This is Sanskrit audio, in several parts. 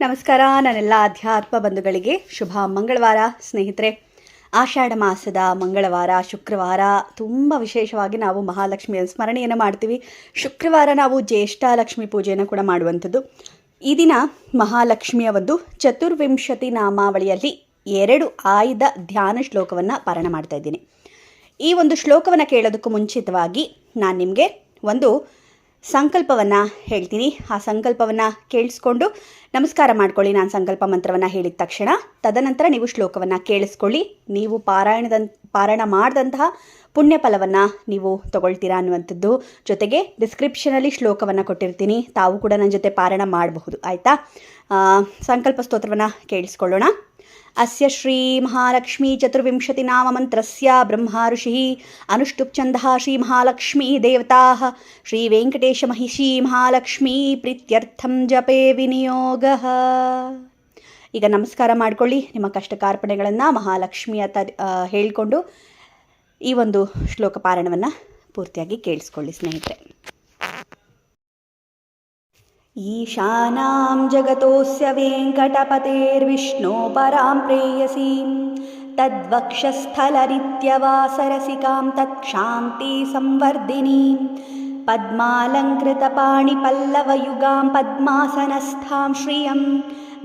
ನಮಸ್ಕಾರ ನನ್ನೆಲ್ಲ ಅಧ್ಯಾತ್ಮ ಬಂಧುಗಳಿಗೆ ಶುಭ ಮಂಗಳವಾರ ಸ್ನೇಹಿತರೆ. ಆಷಾಢ ಮಾಸದ ಮಂಗಳವಾರ ಶುಕ್ರವಾರ ತುಂಬ ವಿಶೇಷವಾಗಿ ನಾವು ಮಹಾಲಕ್ಷ್ಮಿಯ ಸ್ಮರಣೆಯನ್ನು ಮಾಡ್ತೀವಿ. ಶುಕ್ರವಾರ ನಾವು ಜ್ಯೇಷ್ಠಲಕ್ಷ್ಮಿ ಪೂಜೆಯನ್ನು ಕೂಡ ಮಾಡುವಂಥದ್ದು. ಈ ದಿನ ಮಹಾಲಕ್ಷ್ಮಿಯ ಒಂದು ಚತುರ್ವಿಂಶತಿ ನಾಮಾವಳಿಯಲ್ಲಿ 2 ಆಯ್ದ ಧ್ಯಾನ ಶ್ಲೋಕವನ್ನು ಪಾರಾಯಣ ಮಾಡ್ತಾ ಇದ್ದೀನಿ. ಈ ಒಂದು ಶ್ಲೋಕವನ್ನು ಕೇಳೋದಕ್ಕೂ ಮುಂಚಿತವಾಗಿ ನಾನು ನಿಮಗೆ ಒಂದು ಸಂಕಲ್ಪವನ್ನು ಹೇಳ್ತೀನಿ. ಆ ಸಂಕಲ್ಪವನ್ನು ಕೇಳಿಸ್ಕೊಂಡು ನಮಸ್ಕಾರ ಮಾಡ್ಕೊಳ್ಳಿ. ನಾನು ಸಂಕಲ್ಪ ಮಂತ್ರವನ್ನು ಹೇಳಿದ ತಕ್ಷಣ ತದನಂತರ ನೀವು ಶ್ಲೋಕವನ್ನು ಕೇಳಿಸ್ಕೊಳ್ಳಿ. ನೀವು ಪಾರಾಯಣ ಮಾಡಿದಂತಹ ಪುಣ್ಯ ಫಲವನ್ನು ನೀವು ತಗೊಳ್ತೀರಾ ಅನ್ನುವಂಥದ್ದು. ಜೊತೆಗೆ ಡಿಸ್ಕ್ರಿಪ್ಷನಲ್ಲಿ ಶ್ಲೋಕವನ್ನು ಕೊಟ್ಟಿರ್ತೀನಿ, ತಾವು ಕೂಡ ನನ್ನ ಜೊತೆ ಪಾರಾಯಣ ಮಾಡಬಹುದು. ಆಯಿತಾ? ಸಂಕಲ್ಪ ಸ್ತೋತ್ರವನ್ನು ಕೇಳಿಸ್ಕೊಳ್ಳೋಣ. ಅಸ್ಯ ಶ್ರೀ ಮಹಾಲಕ್ಷ್ಮೀ ಚತುರ್ವಿಂಶತಿ ನಾಮ ಮಂತ್ರಸ್ಯ ಬ್ರಹ್ಮ ಋಷಿ ಅನುಷ್ಠುಪ್ ಛಂದಃ ಶ್ರೀ ಮಹಾಲಕ್ಷ್ಮೀ ದೇವತಾ ಶ್ರೀ ವೆಂಕಟೇಶ ಮಹಿಷಿ ಮಹಾಲಕ್ಷ್ಮೀ ಪ್ರೀತ್ಯರ್ಥಂ ಜಪೇ ವಿನಿಯೋಗ. ಈಗ ನಮಸ್ಕಾರ ಮಾಡಿಕೊಳ್ಳಿ. ನಿಮ್ಮ ಕಷ್ಟ ಕಾರ್ಪಣೆಗಳನ್ನು ಮಹಾಲಕ್ಷ್ಮಿಯ ಹೇಳಿಕೊಂಡು ಈ ಒಂದು ಶ್ಲೋಕ ಪಾರಾಯಣವನ್ನು ಪೂರ್ತಿಯಾಗಿ ಕೇಳಿಸ್ಕೊಳ್ಳಿ ಸ್ನೇಹಿತರೆ. ಈಶಾನಾಂ ಜಗತೋಸ್ಯ ವೆಂಕಟಪತೇರ್ವಿಷ್ಣೋ ಪರಾಂ ಪ್ರೇಯಸೀಂ ತದ್ವಕ್ಷಸ್ಥಲರಿತ್ಯವಾಸರಸಿಕಾಂ ತತ್ಕ್ಷಾಂತಿ ಸಂವರ್ಧಿನೀಂ ಪದ್ಮಾಲಂಕೃತಪಾಣಿಪಲ್ಲವಯುಗಾಂ ಪದ್ಮಾಸನಸ್ಥಾಂ ಶ್ರಿಯಂ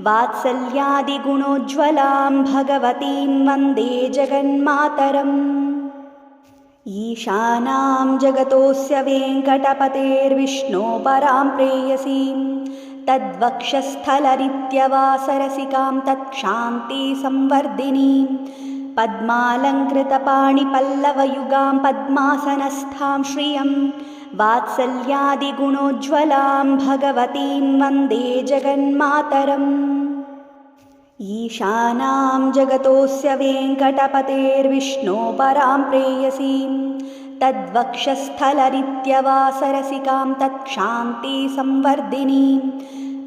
ವಾತ್ಸಲ್ಯಾದಿಗುಣೋಜ್ವಲಾಂ ಭಗವತೀಂ ವಂದೇ ಜಗನ್ಮಾತರಂ. ಈಶಾನಾಂ ಜಗತೋಸ್ಯ ವೆಂಕಟಪತೇರ್ವಿಷ್ಣೋ ಪರಾಂ ಪ್ರೇಯಸೀಂ ತದ್ವಕ್ಷಸ್ಥಲರಿತ್ಯವಾಸರಸಿಕಾಂ ತತ್ಕ್ಷಾಂತಿ ಸಂವರ್ಧಿನೀಂ ಪದ್ಮಾಲಂಕೃತಪಾಣಿಪಲ್ಲವಯುಗಾಂ ಪದ್ಮಾಸನಸ್ಥಾಂ ಶ್ರಿಯಂ ವಾತ್ಸಲ್ಯಾದಿಗುಣೋಜ್ವಲಾಂ ಭಗವತೀಂ ವಂದೇ ಜಗನ್ಮಾತರಂ. ಈಶಾನಾಂ ಜಗತೋಸ್ಯ ವೆಂಕಟಪತೇರ್ವಿಷ್ಣೋ ಪರಾಂ ಪ್ರೇಯಸೀಂ ತದ್ವಕ್ಷಸ್ಥಲರಿತ್ಯವಾಸರಸಿಕಾಂ ತತ್ಕ್ಷಾಂತಿ ಸಂವರ್ಧಿನೀಂ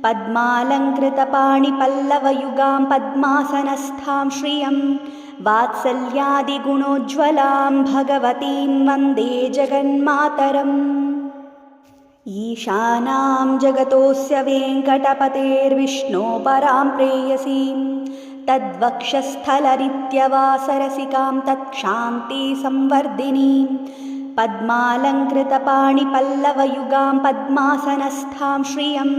ಪದ್ಮಾಲಂಕೃತಪಾಣಿಪಲ್ಲವಯುಗಾಂ ಪದ್ಮಾಸನಸ್ಥಾಂ ಶ್ರಿಯಂ ವಾತ್ಸಲ್ಯಾದಿಗುಣೋಜ್ವಲಾಂ ಭಗವತೀಂ ವಂದೇ ಜಗನ್ಮಾತರಂ. ಈಶಾನಾಂ ಜಗತೋಸ್ಯ ವೆಂಕಟಪತೇರ್ವಿಷ್ಣೋ ಪರಾಂ ಪ್ರೇಯಸೀಂ ತದ್ವಕ್ಷಸ್ಥಲರಿತ್ಯವಾಸರಸಿಕಾಂ ತತ್ಕ್ಷಾಂತಿ ಸಂವರ್ಧಿನೀಂ ಪದ್ಮಾಲಂಕೃತಪಾಣಿಪಲ್ಲವಯುಗಾಂ ಪದ್ಮಾಸನಸ್ಥಾಂ ಶ್ರಿಯಂ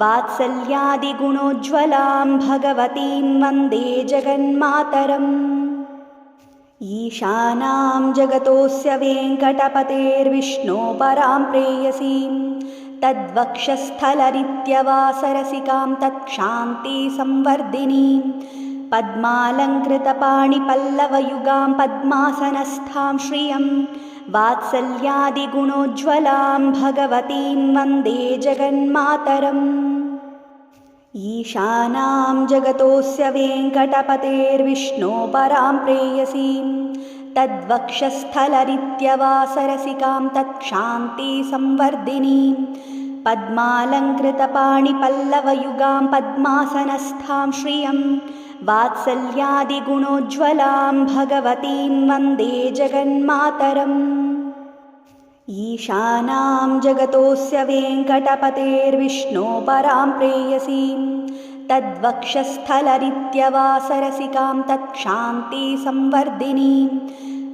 ವಾತ್ಸಲ್ಯಾದಿಗುಣೋಜ್ವಲಾಂ ಭಗವತೀಂ ವಂದೇ ಜಗನ್ಮಾತರಂ. ಈಶಾನಾಂ ಜಗತೋಸ್ಯ ವೆಂಕಟಪತೇರ್ವಿಷ್ಣೋ ಪರಾಂ ಪ್ರೇಯಸೀಂ ತದ್ವಕ್ಷಸ್ಥಲರಿತ್ಯವಾಸರಸಿಕಾಂ ತತ್ಕ್ಷಾಂತಿ ಸಂವರ್ಧಿನೀಂ ಪದ್ಮಾಲಂಕೃತಪಾಣಿಪಲ್ಲವಯುಗಾಂ ಪದ್ಮಾಸನಸ್ಥಾಂ ಶ್ರಿಯಂ ವಾತ್ಸಲ್ಯಾದಿಗುಣೋಜ್ವಲಾಂ ಭಗವತೀಂ ವಂದೇ ಜಗನ್ಮಾತರಂ. ಈಶಾನಾಂ ಜಗತೋಸ್ಯ ವೆಂಕಟಪತೇರ್ವಿಷ್ಣೋ ಪರಾಂ ಪ್ರೇಯಸೀಂ ತದ್ವಕ್ಷಸ್ಥಲರಿತ್ಯವಾಸರಸಿಕಾಂ ತತ್ಕ್ಷಾಂತಿ ಸಂವರ್ಧಿನೀಂ ಪದ್ಮಾಲಂಕೃತಪಾಣಿಪಲ್ಲವಯುಗಾಂ ಪದ್ಮಾಸನಸ್ಥಾಂ ಶ್ರಿಯಂ ವಾತ್ಸಲ್ಯಾದಿಗುಣೋಜ್ವಲಾಂ ಭಗವತೀಂ ವಂದೇ ಜಗನ್ಮಾತರಂ. ಈಶಾನಾಂ ಜಗತೋಸ್ಯ ವೆಂಕಟಪತೇರ್ವಿಷ್ಣೋ ಪರಾಂ ಪ್ರೇಯಸೀಂ ತದ್ವಕ್ಷಸ್ಥಲರಿತ್ಯವಾಸರಸಿಕಾಂ ತತ್ಕ್ಷಾಂತಿ ಸಂವರ್ಧಿನೀಂ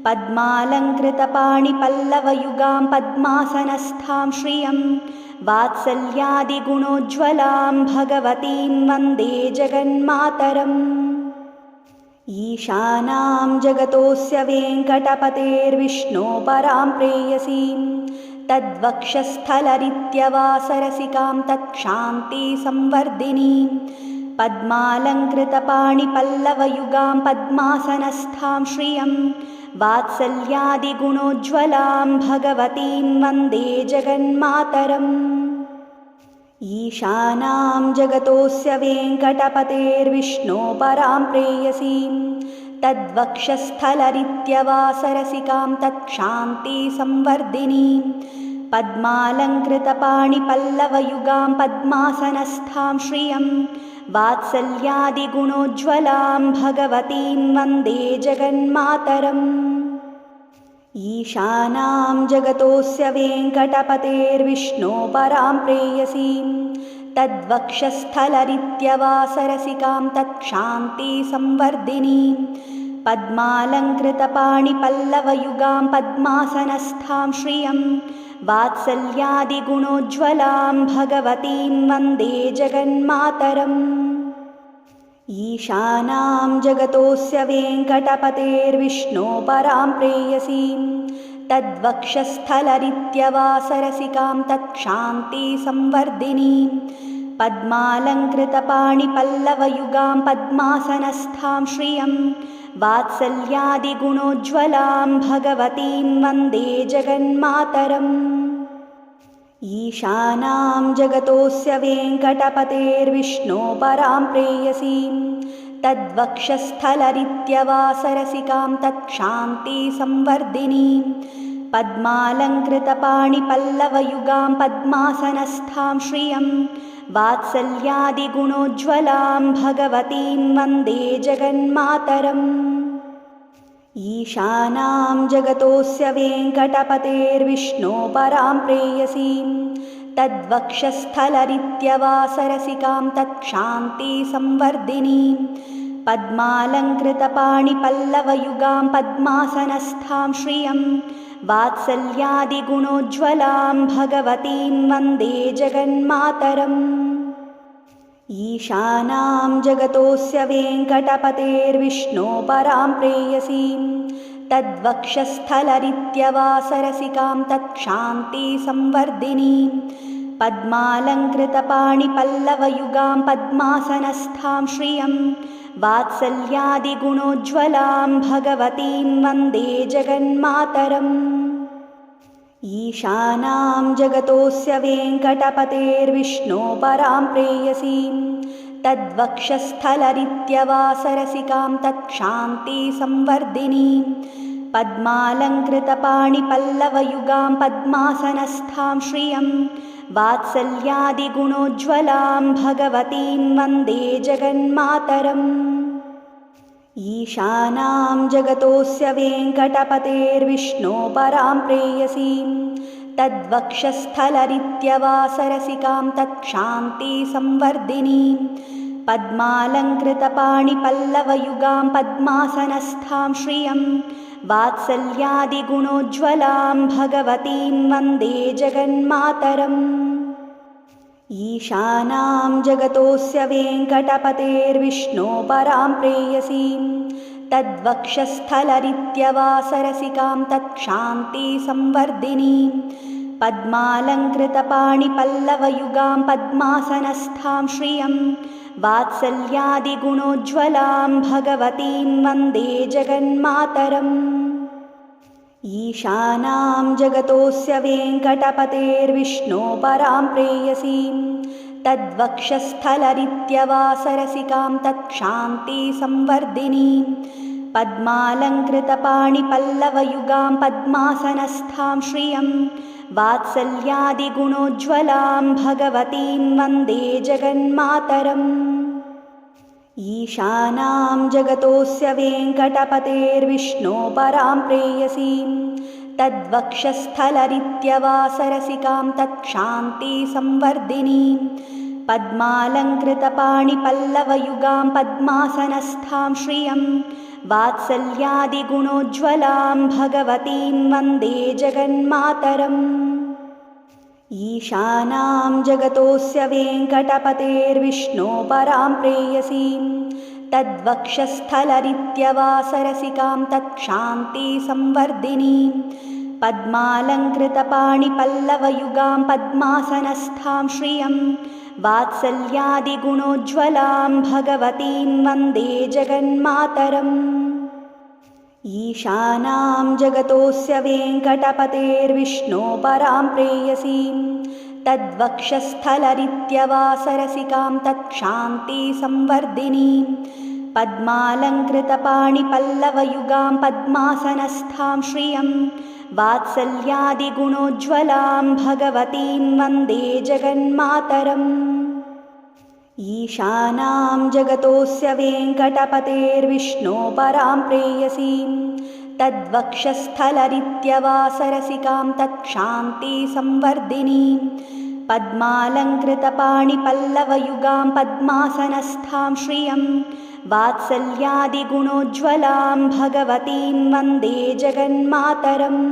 ಪದ್ಮಾಲಂಕೃತಪಾಣಿಪಲ್ಲವಯುಗಾಂ ಪದ್ಮಾಸನಸ್ಥಾಂ ಶ್ರಿಯಂ ವಾತ್ಸಲ್ಯಾದಿಗುಣೋಜ್ವಲಾಂ ಭಗವತೀಂ ವಂದೇ ಜಗನ್ಮಾತರಂ. ಈಶಾನಾಂ ಜಗತೋಸ್ಯ ವೆಂಕಟಪತೇರ್ವಿಷ್ಣೋ ಪರಾಂ ಪ್ರೇಯಸೀಂ ತದ್ವಕ್ಷಸ್ಥಲರಿತ್ಯವಾಸರಸಿಕಾಂ ತತ್ಕ್ಷಾಂತಿ ಸಂವರ್ಧಿನೀಂ ಪದ್ಮಾಲಂಕೃತಪಾಣಿಪಲ್ಲವಯುಗಾಂ ಪದ್ಮಾಸನಸ್ಥಾಂ ಶ್ರಿಯಂ ವಾತ್ಸಲ್ಯಾದಿಗುಣೋಜ್ವಲಾಂ ಭಗವತೀಂ ವಂದೇ ಜಗನ್ಮಾತರಂ. ಈಶಾನಾಂ ಜಗತೋಸ್ಯ ವೆಂಕಟಪತೇರ್ವಿಷ್ಣೋ ಪರಾಂ ಪ್ರೇಯಸೀಂ ತದ್ವಕ್ಷಸ್ಥಲರಿತ್ಯವಾಸರಸಿಕಾಂ ತತ್ಕ್ಷಾಂತಿ ಸಂವರ್ಧಿನೀಂ ಪದ್ಮಾಲಂಕೃತಪಾಣಿಪಲ್ಲವಯುಗಾಂ ಪದ್ಮಾಸನಸ್ಥಾಂ ಶ್ರಿಯಂ ವಾತ್ಸಲ್ಯಾದಿಗುಣೋಜ್ವಲಾಂ ಭಗವತೀಂ ವಂದೇ ಜಗನ್ಮಾತರಂ. ಈಶಾನಾಂ ಜಗತೋಸ್ಯ ವೆಂಕಟಪತೇರ್ವಿಷ್ಣೋ ಪರಾಂ ಪ್ರೇಯಸೀಂ तद्वक्षस्थलरित्यवासरसिकां तत्क्षान्तिसंवर्धिनीं पद्मालङ्कृतपाणिपल्लवयुगां पद्मासनस्थां श्रियं वात्सल्यादिगुणोज्ज्वलां भगवतीं वन्दे जगन्मातरम्। ईशानां जगतोऽस्य वेङ्कटपतेर्विष्णो परां प्रेयसीं तद्वक्षस्थलरित्यवासरसिकां तत्क्षान्तिसंवर्धिनीं पद्मालङ्कृतपाणिपल्लवयुगां पद्मासनस्थां श्रियं वात्सल्यादिगुणोज्ज्वलां भगवतीं वन्दे जगन्मातरम्। ईशानां जगतोऽस्य वेङ्कटपतेर्विष्णो परां प्रेयसीं तद्वक्षस्थलरित्यवासरसिकां तत्क्षान्तिसंवर्धिनीं पद्मालङ्कृतपाणिपल्लवयुगां पद्मासनस्थां श्रियं वात्सल्यादिगुणोज्ज्वलां भगवतीं वन्दे जगन्मातरम्। ईशानां जगतोऽस्य वेङ्कटपतेर्विष्णो परां प्रेयसीं तद्वक्षस्थलरित्यवासरसिकां तत्क्षान्तिसंवर्धिनीं पद्मालङ्कृतपाणिपल्लवयुगां पद्मासनस्थां श्रियं वात्सल्यादिगुणोज्ज्वलां भगवतीं वन्दे जगन्मातरम्। ईशानां जगतोऽस्य वेङ्कटपतेर्विष्णो परां प्रेयसीं तद्वक्षस्थलरित्यवासरसिकां तत्क्षान्तिसंवर्धिनीं पद्मालङ्कृतपाणिपल्लवयुगां पद्मासनस्थां श्रियं वात्सल्यादिगुणोज्ज्वलां भगवतीं वन्दे जगन्मातरम्। ईशानां जगतोऽस्य वेङ्कटपतेर्विष्णो परां प्रेयसीं तद्वक्षस्थलरित्यवासरसिकां तत्क्षान्तिसंवर्धिनीं पद्मालङ्कृतपाणिपल्लवयुगां पद्मासनस्थां श्रियं वात्सल्यादिगुणोज्ज्वलां भगवतीं वन्दे जगन्मातरम्। ईशानां जगतोऽस्य वेङ्कटपतेर्विष्णो परां प्रेयसीं तद्वक्षस्थलरित्यवासरसिकां तत्क्षान्तिसंवर्धिनीं पद्मालङ्कृतपाणिपल्लवयुगां पद्मासनस्थां श्रियं वात्सल्यादिगुणोज्ज्वलां भगवतीं वन्दे जगन्मातरम्। ईशानां जगतोऽस्य वेङ्कटपतेर्विष्णो परां प्रेयसीं तद्वक्षस्थलरित्यवासरसिकां तत्क्षान्तिसंवर्धिनीं पद्मालङ्कृतपाणिपल्लवयुगां पद्मासनस्थां श्रियं वात्सल्यादिगुणोज्ज्वलां भगवतीं वन्दे जगन्मातरम्। ईशानां जगतोऽस्य वेङ्कटपतेर्विष्णो परां प्रेयसीं तद्वक्षस्थलरित्यवासरसिकां तत्क्षान्तिसंवर्धिनीं पद्मालङ्कृतपाणिपल्लवयुगां पद्मासनस्थां श्रियं वात्सल्यादिगुणोज्ज्वलां भगवतीं वन्दे जगन्मातरम्। ईशानां जगतोऽस्य वेङ्कटपतेर्विष्णो परां प्रेयसीं तद्वक्षस्थलरित्यवासरसिकां तत्क्षान्तिसंवर्धिनीं पद्मालङ्कृतपाणिपल्लवयुगां पद्मासनस्थां श्रियं वात्सल्यादिगुणोज्ज्वलां भगवतीं वन्दे जगन्मातरम्। ईशानां जगतोऽस्य वेङ्कटपतेर्विष्णो परां प्रेयसीं तद्वक्षस्थलरित्यवासरसिकां तत्क्षान्तिसंवर्धिनीं पद्मालङ्कृतपाणिपल्लवयुगां पद्मासनस्थां श्रियं वात्सल्यादिगुणोज्ज्वलां भगवतीं वन्दे जगन्मातरम्। ईशानां जगतोऽस्य वेङ्कटपतेर्विष्णो परां प्रेयसीं तद्वक्षस्थलरित्यवासरसिकां तत्क्षान्तिसंवर्धिनीं पद्मालङ्कृतपाणिपल्लवयुगां पद्मासनस्थां श्रियं वात्सल्यादिगुणोज्ज्वलां भगवतीं वन्दे जगन्मातरम्। ईशानां जगतोऽस्य वेङ्कटपतेर्विष्णो परां प्रेयसीं तद्वक्षस्थलरित्यवासरसिकां तत्क्षान्तिसंवर्धिनीं पद्मालङ्कृतपाणिपल्लवयुगां पद्मासनस्थां श्रियं वात्सल्यादिगुणोज्ज्वलां भगवतीं वन्दे जगन्मातरम्।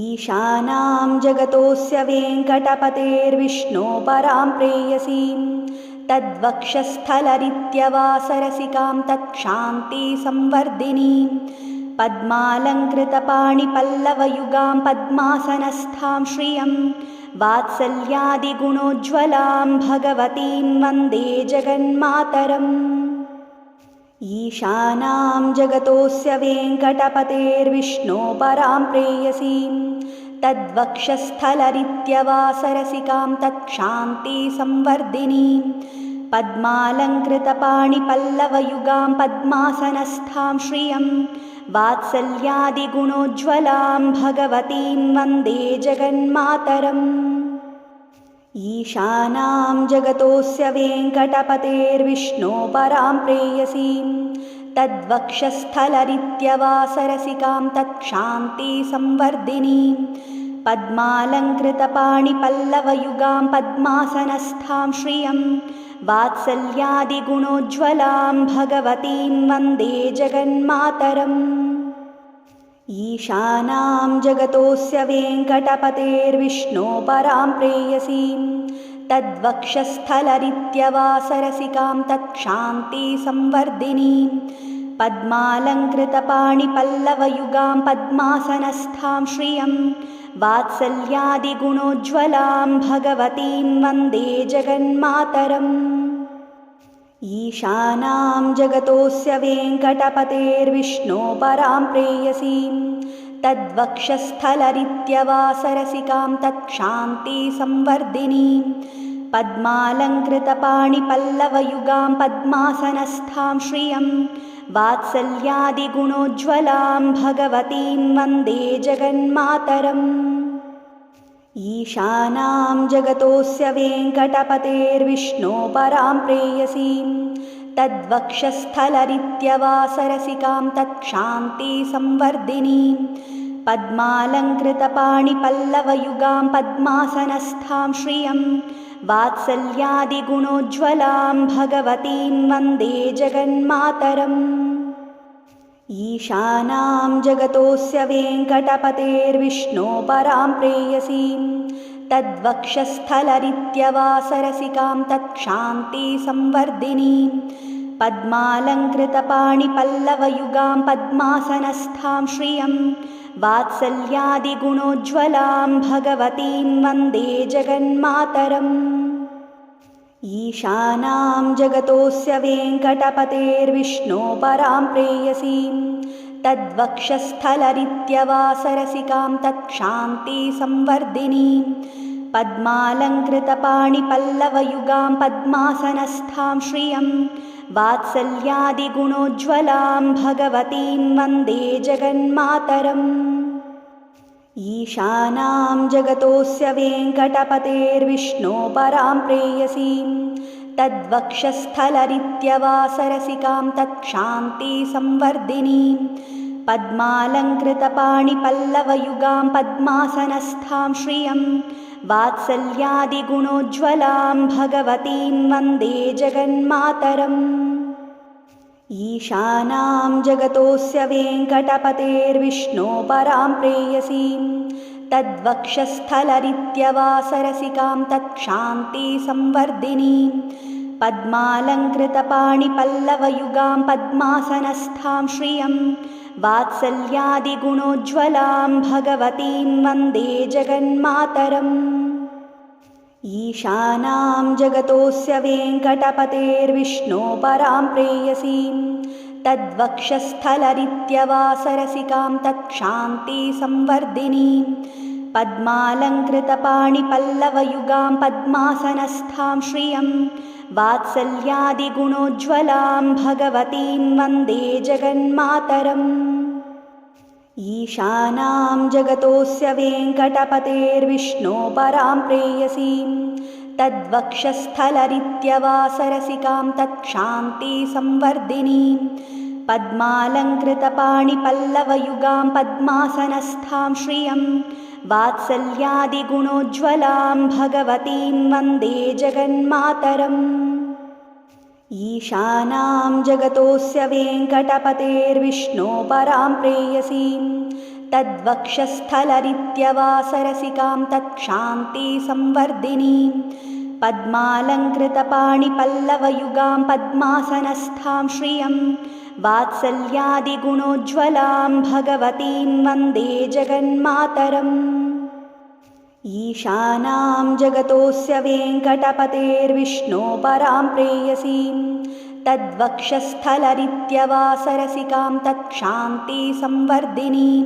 ईशानां जगतोऽस्य वेङ्कटपतेर्विष्णो परां प्रेयसीं तद्वक्षस्थलरित्यवासरसिकां तत्क्षान्तिसंवर्धिनीं पद्मालङ्कृतपाणिपल्लवयुगां पद्मासनस्थां श्रियं वात्सल्यादिगुणोज्ज्वलां भगवतीं वन्दे जगन्मातरम्। ईशानां जगतोऽस्य वेङ्कटपतेर्विष्णो परां प्रेयसीं तद्वक्षस्थलरित्यवासरसिकां तत्क्षान्तिसंवर्धिनीं पद्मालङ्कृतपाणिपल्लवयुगां पद्मासनस्थां श्रियं वात्सल्यादिगुणोज्ज्वलां भगवतीं वन्दे जगन्मातरम्। ईशानां जगतोऽस्य वेङ्कटपतेर्विष्णो परां प्रेयसीं तद्वक्षस्थलरित्यवासरसिकां तत्क्षान्तिसंवर्धिनीं पद्मालङ्कृतपाणिपल्लवयुगां पद्मासनस्थां श्रियं वात्सल्यादिगुणोज्ज्वलां भगवतीं वन्दे जगन्मातरम्। ईशानां जगतोऽस्य वेङ्कटपतेर्विष्णो परां प्रेयसीं तद्वक्षस्थलरित्यवासरसिकां तत्क्षान्तिसंवर्धिनीं पद्मालङ्कृतपाणिपल्लवयुगां पद्मासनस्थां श्रियं वात्सल्यादिगुणोज्ज्वलां भगवतीं वन्दे जगन्मातरम्। ईशानां जगतोऽस्य वेङ्कटपतेर्विष्णो परां प्रेयसीं तद्वक्षस्थलरित्यवासरसिकां तत्क्षान्तिसंवर्धिनीं पद्मालङ्कृतपाणिपल्लवयुगां पद्मासनस्थां श्रियं वात्सल्यादिगुणोज्ज्वलां भगवतीं वन्दे जगन्मातरम्। ईशानां जगतोऽस्य वेङ्कटपतेर्विष्णो परां प्रेयसीं तद्वक्षस्थलरित्यवासरसिकां तत्क्षान्तिसंवर्धिनीं पद्मालङ्कृतपाणिपल्लवयुगां पद्मासनस्थां श्रियं वात्सल्यादिगुणोज्ज्वलां भगवतीं वन्दे जगन्मातरम्। ईशानां जगतोऽस्य वेङ्कटपतेर्विष्णो परां प्रेयसीं तद्वक्षस्थलरित्यवासरसिकां तत्क्षान्तिसंवर्धिनीं पद्मालङ्कृतपाणिपल्लवयुगां पद्मासनस्थां श्रियं वात्सल्यादिगुणोज्ज्वलां भगवतीं वन्दे जगन्मातरम्। ईशानां जगतोऽस्य वेङ्कटपतेर्विष्णो परां प्रेयसीं तद्वक्षस्थलरित्यवासरसिकां तत्क्षान्तिसंवर्धिनीं पद्मालङ्कृतपाणिपल्लवयुगां पद्मासनस्थां श्रियं वात्सल्यादिगुणोज्ज्वलां भगवतीं वन्दे जगन्मातरम्। ईशानां जगतोऽस्य वेङ्कटपतेर्विष्णो परां प्रेयसीं तद्वक्षस्थलरित्यवासरसिकां तत्क्षान्तिसंवर्धिनीं पद्मालङ्कृतपाणिपल्लवयुगां पद्मासनस्थां श्रियं वात्सल्यादिगुणोज्ज्वलां भगवतीं वन्दे जगन्मातरम्। ईशानां जगतोऽस्य वेङ्कटपतेर्विष्णो परां प्रेयसीं तद्वक्षस्थलरित्यवासरसिकां तत्क्षान्तिसंवर्धिनीं पद्मालङ्कृतपाणिपल्लवयुगां पद्मासनस्थां श्रियं वात्सल्यादिगुणोज्ज्वलां भगवतीं वन्दे जगन्मातरम्। ईशानां जगतोऽस्य वेङ्कटपतेर्विष्णो परां प्रेयसीं तद्वक्षस्थलरित्यवासरसिकां तत्क्षान्तिसंवर्धिनीं पद्मालङ्कृतपाणिपल्लवयुगां पद्मासनस्थां श्रियं वात्सल्यादिगुणोज्ज्वलां भगवतीं वन्दे जगन्मातरम्। ईशानां जगतोऽस्य वेङ्कटपतेर्विष्णो परां प्रेयसीं तद्वक्षस्थलरित्यवासरसिकां तत्क्षान्तिसंवर्धिनीं पद्मालङ्कृतपाणिपल्लवयुगां पद्मासनस्थां श्रियं वात्सल्यादिगुणोज्ज्वलां भगवतीं वन्दे जगन्मातरम्। ईशानां जगतोऽस्य वेङ्कटपतेर्विष्णो परां प्रेयसीं तद्वक्षस्थलरित्यवासरसिकां तत्क्षान्तिसंवर्धिनीं पद्मालङ्कृतपाणिपल्लवयुगां पद्मासनस्थां श्रियं वात्सल्यादिगुणोज्ज्वलां भगवतीं वन्दे जगन्मातरम्। ईशानां जगतोऽस्य वेङ्कटपतेर्विष्णो परां प्रेयसीं तद्वक्षस्थलरित्यवासरसिकां तत्क्षान्तिसंवर्धिनीं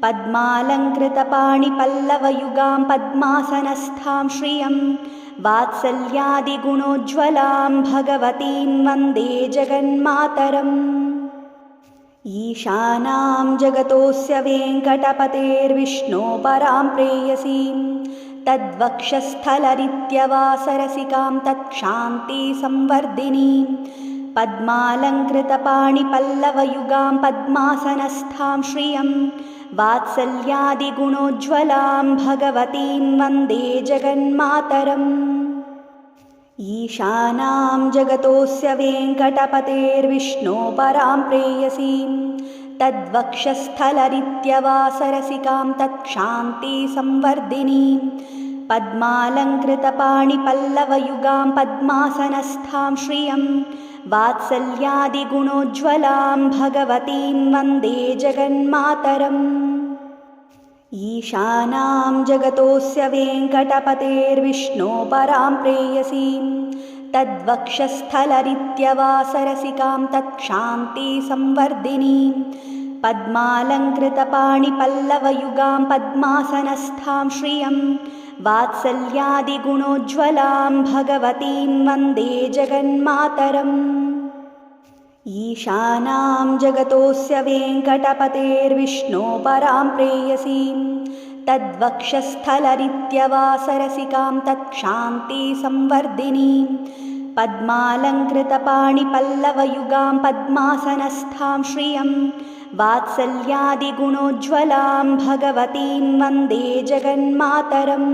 पद्मालङ्कृतपाणिपल्लवयुगां पद्मासनस्थां श्रियं वात्सल्यादिगुणोज्ज्वलां भगवतीं वन्दे जगन्मातरम्। ईशानां जगतोऽस्य वेङ्कटपतेर्विष्णो परां प्रेयसीं तद्वक्षस्थलरित्यवासरसिकां तत्क्षान्तिसंवर्धिनीं पद्मालङ्कृतपाणिपल्लवयुगां पद्मासनस्थां श्रियं वात्सल्यादिगुणोज्ज्वलां भगवतीं वन्दे जगन्मातरम्। ईशानां जगतोऽस्य वेङ्कटपतेर्विष्णो परां प्रेयसीं तद्वक्षस्थलरित्यवासरसिकां तत्क्षान्तिसंवर्धिनीं पद्मालङ्कृतपाणिपल्लवयुगां पद्मासनस्थां श्रियं वात्सल्यादिगुणोज्ज्वलां भगवतीं वन्दे जगन्मातरम्। ईशानां जगतोऽस्य वेङ्कटपतेर्विष्णो परां प्रेयसीं तद्वक्षस्थलरित्यवासरसिकां तत्क्षान्तिसंवर्धिनीं पद्मालङ्कृतपाणिपल्लवयुगां पद्मासनस्थां श्रियं वात्सल्यादिगुणोज्ज्वलां भगवतीं वन्दे जगन्मातरम्। ईशानां जगतोऽस्य वेङ्कटपतेर्विष्णो परां प्रेयसीं तद्वक्षस्थलरित्यवासरसिकां तत्क्षान्तिसंवर्धिनीं पद्मालङ्कृतपाणिपल्लवयुगां पद्मासनस्थां श्रियं वात्सल्यादिगुणोज्ज्वलां भगवतीं वन्दे जगन्मातरम्।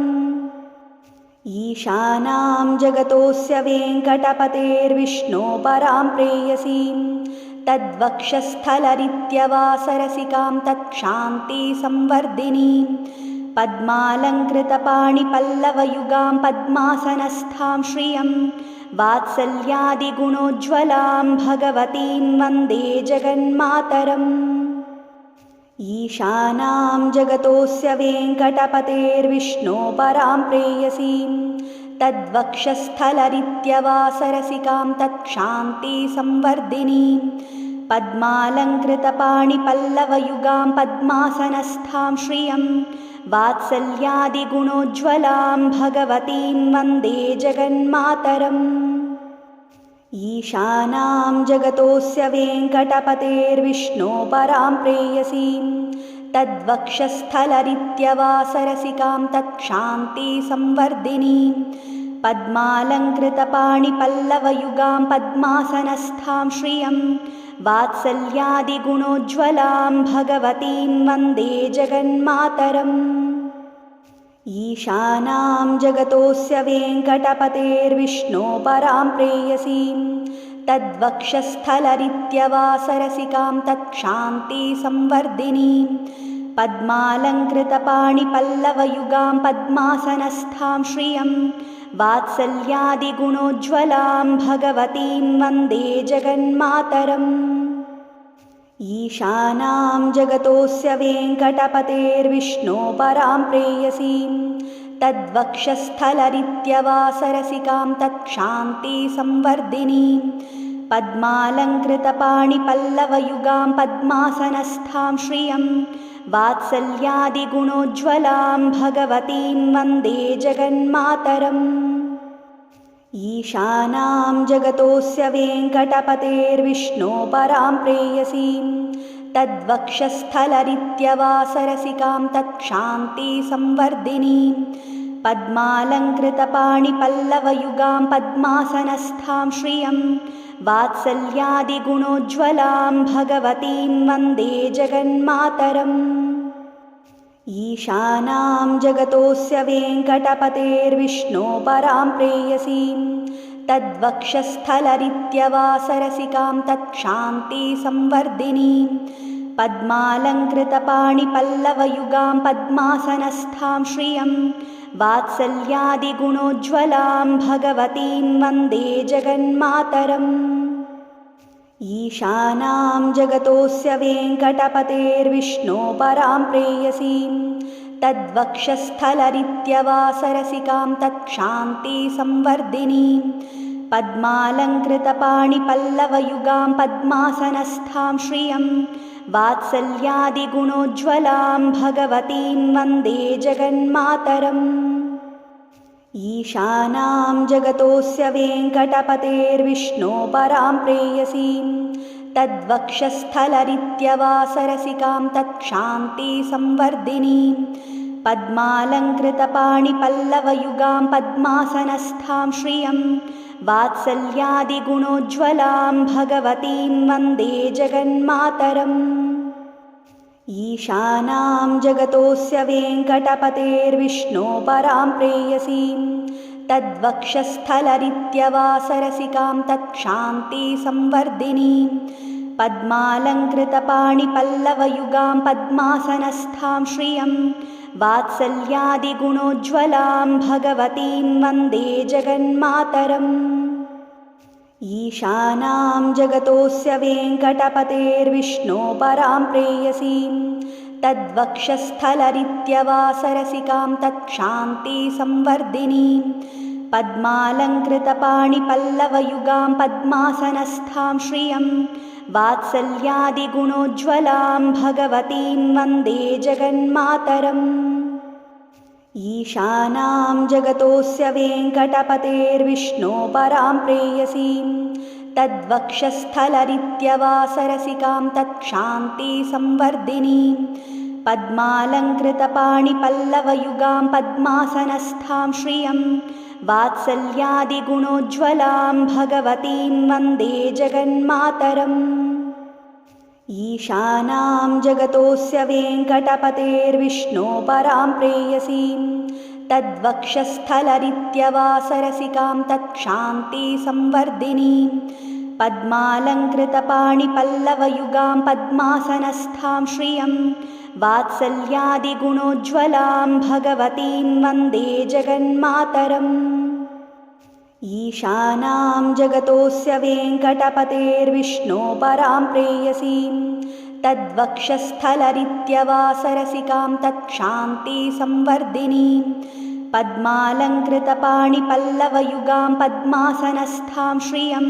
ईशानां जगतोऽस्य वेङ्कटपतेर्विष्णो परां प्रेयसीं तद्वक्षस्थलरित्यवासरसिकां तत्क्षान्तिसंवर्धिनीं पद्मालङ्कृतपाणिपल्लवयुगां पद्मासनस्थां श्रियं वात्सल्यादिगुणोज्ज्वलां भगवतीं वन्दे जगन्मातरम्। ईशानां जगतोऽस्य वेङ्कटपतेर्विष्णो परां प्रेयसीं तद्वक्षस्थलरित्यवासरसिकां तत्क्षान्तिसंवर्धिनीं पद्मालङ्कृतपाणिपल्लवयुगां पद्मासनस्थां श्रियं वात्सल्यादिगुणोज्ज्वलां भगवतीं वन्दे जगन्मातरम्। ईशानां जगतोऽस्य वेङ्कटपतेर्विष्णो परां प्रेयसीं तद्वक्षस्थलरित्यवासरसिकां तत्क्षान्तिसंवर्धिनीं पद्मालङ्कृतपाणिपल्लवयुगां पद्मासनस्थां श्रियं वात्सल्यादिगुणोज्ज्वलां भगवतीं वन्दे जगन्मातरम्। ईशानां जगतोऽस्य वेङ्कटपतेर्विष्णो परां प्रेयसीं तद्वक्षस्थलरित्यवासरसिकां तत्क्षान्तिसंवर्धिनीं पद्मालङ्कृतपाणिपल्लवयुगां पद्मासनस्थां श्रियं वात्सल्यादिगुणोज्ज्वलां भगवतीं वन्दे जगन्मातरम्। ईशानां जगतोऽस्य वेङ्कटपतेर्विष्णो परां प्रेयसीं तद्वक्षस्थलरित्यवासरसिकां तत्क्षान्तिसंवर्धिनीं पद्मालङ्कृतपाणिपल्लवयुगां पद्मासनस्थां श्रियं वात्सल्यादिगुणोज्ज्वलां भगवतीं वन्दे जगन्मातरम्। ईशानां जगतोऽस्य वेङ्कटपतेर्विष्णो परां प्रेयसीं तद्वक्षस्थलरित्यवासरसिकां तत्क्षान्तिसंवर्धिनीं पद्मालङ्कृतपाणिपल्लवयुगां पद्मासनस्थां श्रियं वात्सल्यादिगुणोज्ज्वलां भगवतीं वन्दे जगन्मातरम्। ईशानां जगतोऽस्य वेङ्कटपतेर्विष्णो परां प्रेयसीं तद्वक्षस्थलरित्यवासरसिकां तत्क्षान्तिसंवर्धिनीं पद्मालङ्कृतपाणिपल्लवयुगां पद्मासनस्थां श्रियं वात्सल्यादिगुणोज्ज्वलां भगवतीं वन्दे जगन्मातरम्। ईशानां जगतोऽस्य वेङ्कटपतेर्विष्णो परां प्रेयसीं तद्वक्षस्थलरित्यवासरसिकां तत्क्षान्तिसंवर्धिनीं पद्मालङ्कृतपाणिपल्लवयुगां पद्मासनस्थां श्रियं वात्सल्यादिगुणोज्ज्वलां भगवतीं वन्दे जगन्मातरम्। ईशानां जगतोऽस्य वेङ्कटपतेर्विष्णो परां प्रेयसीं तद्वक्षस्थलरित्यवासरसिकां तत्क्षान्तिसंवर्धिनीं पद्मालङ्कृतपाणिपल्लवयुगां पद्मासनस्थां श्रियं वात्सल्यादिगुणोज्ज्वलां भगवतीं वन्दे जगन्मातरम्। ईशानां जगतोऽस्य वेङ्कटपतेर्विष्णो परां प्रेयसीं तद्वक्षस्थलरित्यवासरसिकां तत्क्षान्तिसंवर्धिनीं पद्मालङ्कृतपाणिपल्लवयुगां पद्मासनस्थां श्रियं वात्सल्यादिगुणोज्ज्वलां भगवतीं वन्दे जगन्मातरम्। ईशानां जगतोऽस्य वेङ्कटपतेर्विष्णो परां प्रेयसीं तद्वक्षस्थलरित्यवासरसिकां तत्क्षान्तिसंवर्धिनीं पद्मालङ्कृतपाणिपल्लवयुगां पद्मासनस्थां श्रियं वात्सल्यादिगुणोज्ज्वलां भगवतीं वन्दे जगन्मातरम्। ईशानां जगतोऽस्य वेङ्कटपतेर्विष्णो परां प्रेयसीं तद्वक्षस्थलरित्यवासरसिकां तत्क्षान्तिसंवर्धिनीं पद्मालङ्कृतपाणिपल्लवयुगां पद्मासनस्थां श्रियं वात्सल्यादिगुणोज्ज्वलां भगवतीं वन्दे जगन्मातरम्। ईशानां जगतोऽस्य वेङ्कटपतेर्विष्णो परां प्रेयसीं तद्वक्षस्थलरित्यवासरसिकां तत्क्षान्तिसंवर्धिनीं पद्मालङ्कृतपाणिपल्लवयुगां पद्मासनस्थां श्रियं वात्सल्यादिगुणोज्ज्वलां भगवतीं वन्दे जगन्मातरम्। ईशानां जगतोऽस्य वेङ्कटपतेर्विष्णो परां प्रेयसीं तद्वक्षस्थलरित्यवासरसिकां तत्क्षान्तिसंवर्धिनीं पद्मालङ्कृतपाणिपल्लवयुगां पद्मासनस्थां श्रियं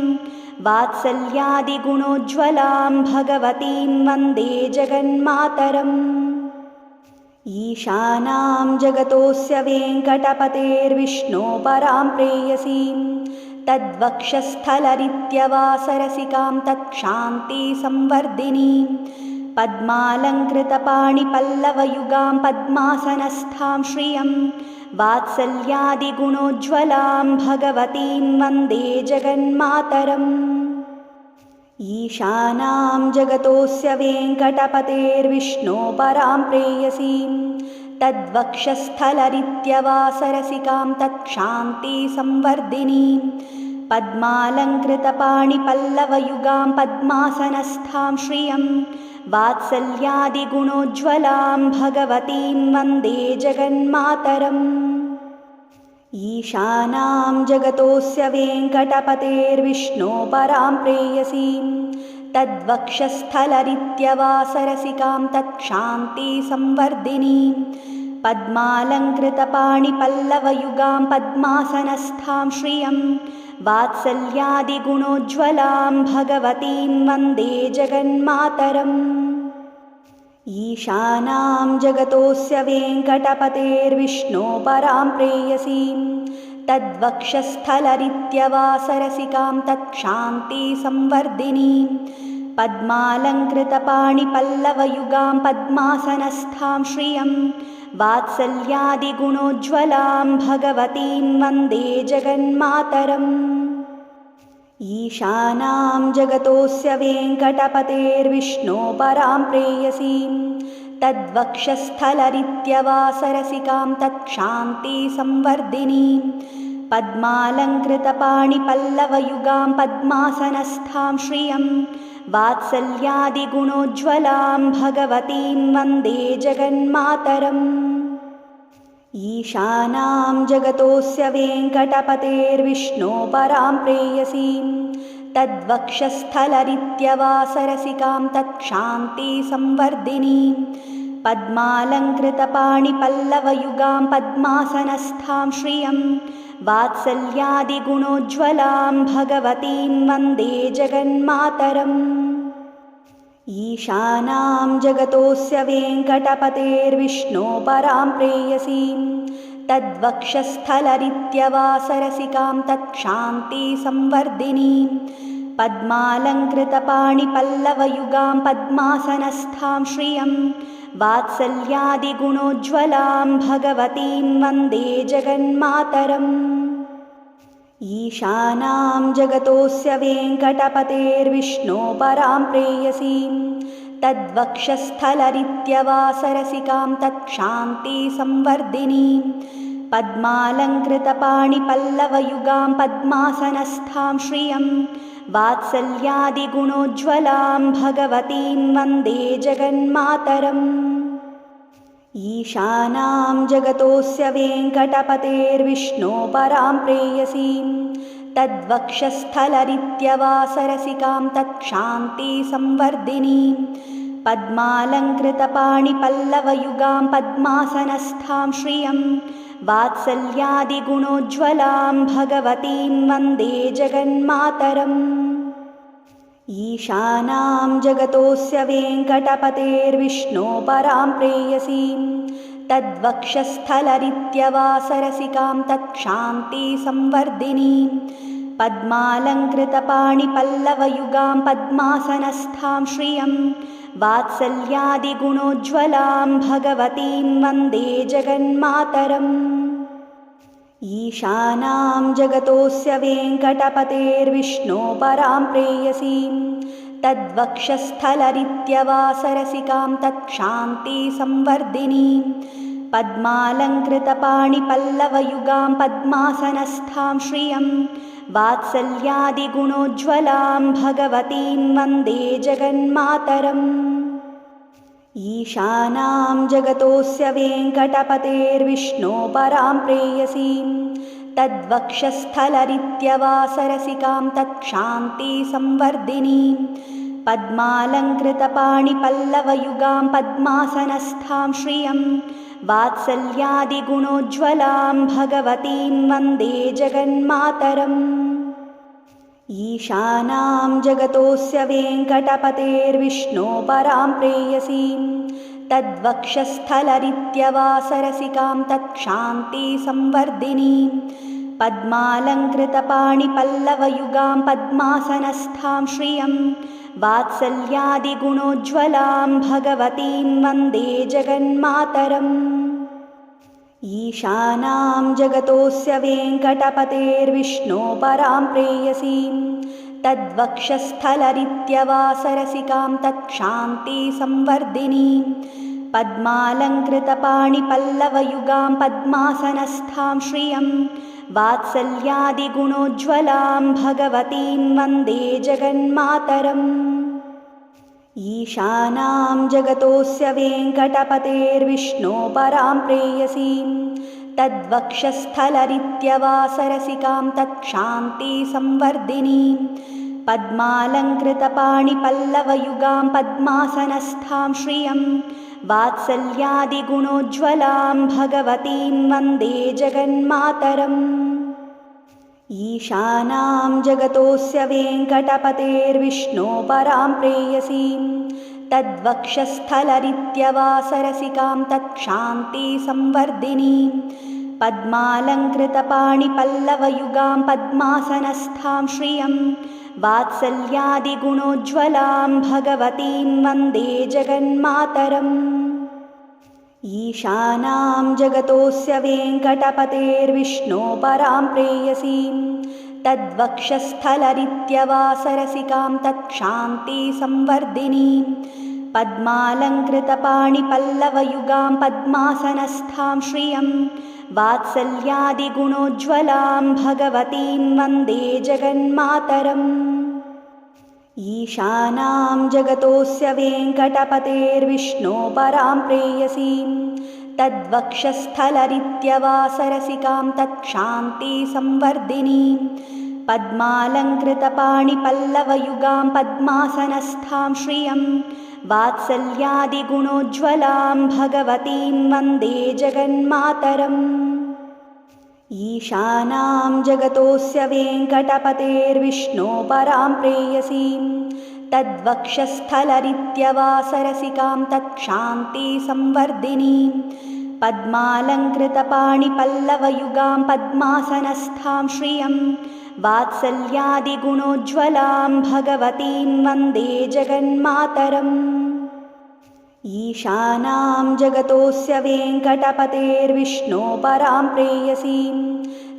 वात्सल्यादिगुणोज्ज्वलां भगवतीं वन्दे जगन्मातरम्। ईशानां जगतोऽस्य वेङ्कटपतेर्विष्णो परां प्रेयसीं तद्वक्षस्थलरित्यवासरसिकां तत्क्षान्तिसंवर्धिनीं पद्मालङ्कृतपाणिपल्लवयुगां पद्मासनस्थां श्रियं वात्सल्यादिगुणोज्ज्वलां भगवतीं वन्दे जगन्मातरम्। ईशानां जगतोऽस्य वेङ्कटपतेर्विष्णो परां प्रेयसीं तद्वक्षस्थलरित्यवासरसिकां तत्क्षान्तिसंवर्धिनीं पद्मालङ्कृतपाणिपल्लवयुगां पद्मासनस्थां श्रियं वात्सल्यादिगुणोज्ज्वलां भगवतीं वन्दे जगन्मातरम्। ईशानां जगतोऽस्य वेङ्कटपतेर्विष्णो परां प्रेयसीं तद्वक्षस्थलरित्यवासरसिकां तत्क्षान्तिसंवर्धिनीं पद्मालङ्कृतपाणिपल्लवयुगां पद्मासनस्थां श्रियं वात्सल्यादिगुणोज्ज्वलां भगवतीं वन्दे जगन्मातरम्। ईशानां जगतोऽस्य वेङ्कटपतेर्विष्णो परां प्रेयसीं तद्वक्षस्थलरित्यवासरसिकां तत्क्षान्तिसंवर्धिनीं पद्मालङ्कृतपाणिपल्लवयुगां पद्मासनस्थां श्रियं वात्सल्यादिगुणोज्ज्वलां भगवतीं वन्दे जगन्मातरम्। ईशानां जगतोऽस्य वेङ्कटपतेर्विष्णो परां प्रेयसीं तद्वक्षस्थलरित्यवासरसिकां तत्क्षान्तिसंवर्धिनीं पद्मालङ्कृतपाणिपल्लवयुगां पद्मासनस्थां श्रियं वात्सल्यादिगुणोज्ज्वलां भगवतीं वन्दे जगन्मातरम्। ईशानां जगतोऽस्य वेङ्कटपतेर्विष्णो परां प्रेयसीं तद्वक्षस्थलरित्यवासरसिकां तत्क्षान्तिसंवर्धिनीं पद्मालङ्कृतपाणिपल्लवयुगां पद्मासनस्थां श्रियं वात्सल्यादिगुणोज्ज्वलां भगवतीं वन्दे जगन्मातरम्। ईशानां जगतोऽस्य वेङ्कटपतेर्विष्णो परां प्रेयसीं तद्वक्षस्थलरित्यवासरसिकां तत्क्षान्तिसंवर्धिनीं पद्मालङ्कृतपाणिपल्लवयुगां पद्मासनस्थां श्रियं वात्सल्यादिगुणोज्ज्वलां भगवतीं वन्दे जगन्मातरम्। ईशानां जगतोऽस्य वेङ्कटपतेर्विष्णो परां प्रेयसीं तद्वक्षस्थलरित्यवासरसिकां तत्क्षान्तिसंवर्धिनीं पद्मालङ्कृतपाणिपल्लवयुगां पद्मासनस्थां श्रियं वात्सल्यादिगुणोज्ज्वलां भगवतीं वन्दे जगन्मातरम्। ईशानां जगतोऽस्य वेङ्कटपतेर्विष्णो परां प्रेयसीं तद्वक्षस्थलरित्यवासरसिकां तत्क्षान्तिसंवर्धिनीं पद्मालङ्कृतपाणिपल्लवयुगां पद्मासनस्थां श्रियं वात्सल्यादिगुणोज्ज्वलां भगवतीं वन्दे जगन्मातरम्। ईशानां जगतोऽस्य वेङ्कटपतेर्विष्णो परां प्रेयसीं तद्वक्षस्थलरित्यवासरसिकां तत्क्षान्तिसंवर्धिनीं पद्मालङ्कृतपाणिपल्लवयुगां पद्मासनस्थां श्रियं वात्सल्यादिगुणोज्ज्वलां भगवतीं वन्दे जगन्मातरम्। ईशानां जगतोऽस्य वेङ्कटपतेर्विष्णो परां प्रेयसीं तद्वक्षस्थलरित्यवासरसिकां तत्क्षान्तिसंवर्धिनीं पद्मालङ्कृतपाणिपल्लवयुगां पद्मासनस्थां श्रियं वात्सल्यादिगुणोज्ज्वलां भगवतीं वन्दे जगन्मातरम्। ईशानां जगतोऽस्य वेङ्कटपतेर्विष्णो परां प्रेयसीं तद्वक्षस्थलरित्यवासरसिकां तत्क्षान्तिसंवर्धिनीं पद्मालङ्कृतपाणिपल्लवयुगां पद्मासनस्थां श्रियं वात्सल्यादिगुणोज्ज्वलां भगवतीं वन्दे जगन्मातरम्। ईशानां जगतोऽस्य वेङ्कटपतेर्विष्णो परां प्रेयसीं तद्वक्षस्थलरित्यवासरसिकां तत्क्षान्तिसंवर्धिनीं पद्मालङ्कृतपाणिपल्लवयुगां पद्मासनस्थां श्रियं वात्सल्यादिगुणोज्ज्वलां भगवतीं वन्दे जगन्मातरम्। ईशानां जगतोऽस्य वेङ्कटपतेर्विष्णो परां प्रेयसीं तद्वक्षस्थलरित्यवासरसिकां तत्क्षान्तिसंवर्धिनीं पद्मालङ्कृतपाणिपल्लवयुगां पद्मासनस्थां श्रियं वात्सल्यादिगुणोज्ज्वलां भगवतीं वन्दे जगन्मातरम्। ईशानां जगतोऽस्य वेङ्कटपतेर्विष्णो परां प्रेयसीं तद्वक्षस्थलरित्यवासरसिकां तत्क्षान्तिसंवर्धिनीं पद्मालङ्कृतपाणिपल्लवयुगां पद्मासनस्थां श्रियं वात्सल्यादिगुणोज्ज्वलां भगवतीं वन्दे जगन्मातरम्। ईशानां जगतोऽस्य वेङ्कटपतेर्विष्णो परां प्रेयसीं तद्वक्षस्थलरित्यवासरसिकां तत्क्षान्तिसंवर्धिनीं पद्मालङ्कृतपाणिपल्लवयुगां पद्मासनस्थां श्रियं वात्सल्यादिगुणोज्ज्वलां भगवतीं वन्दे जगन्मातरम्। ईशानां जगतोऽस्य वेङ्कटपतेर्विष्णो परां प्रेयसीं तद्वक्षस्थलरित्यवासरसिकां तत्क्षान्तिसंवर्धिनीं पद्मालङ्कृतपाणिपल्लवयुगां पद्मासनस्थां श्रियं वात्सल्यादिगुणोज्ज्वलां भगवतीं वन्दे जगन्मातरम्। ईशानां जगतोऽस्य वेङ्कटपतेर्विष्णो परां प्रेयसीं तद्वक्षस्थलरित्यवासरसिकां तत्क्षान्तिसंवर्धिनीं पद्मालङ्कृतपाणिपल्लवयुगां पद्मासनस्थां श्रियं वात्सल्यादिगुणोज्ज्वलां भगवतीं वन्दे जगन्मातरम्। ईशानां जगतोऽस्य वेङ्कटपतेर्विष्णो परां प्रेयसीं तद्वक्षस्थलरित्यवासरसिकां तत्क्षान्तिसंवर्धिनीं पद्मालङ्कृतपाणिपल्लवयुगां पद्मासनस्थां श्रियं वात्सल्यादिगुणोज्ज्वलां भगवतीं वन्दे जगन्मातरम्। ईशानां जगतोऽस्य वेङ्कटपतेर्विष्णो परां प्रेयसीं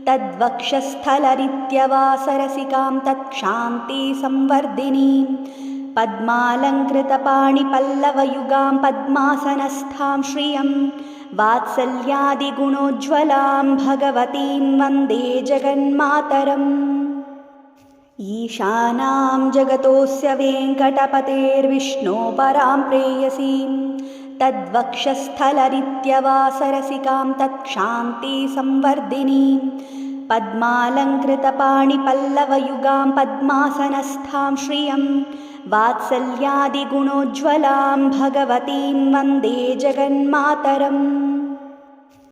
तद्वक्षस्थलरित्यवासरसिकां तत्क्षान्तिसंवर्धिनीं पद्मालङ्कृतपाणिपल्लवयुगां पद्मासनस्थां श्रियं वात्सल्यादिगुणोज्ज्वलां भगवतीं वन्दे जगन्मातरम्। ईशानां जगतोऽस्य वेङ्कटपतेर्विष्णो परां प्रेयसीं तद्वक्षस्थलरित्यवासरसिकां तत्क्षान्तिसंवर्धिनीं पद्मालङ्कृतपाणिपल्लवयुगां पद्मासनस्थां श्रियं वात्सल्यादिगुणोज्ज्वलां भगवतीं वन्दे जगन्मातरम्।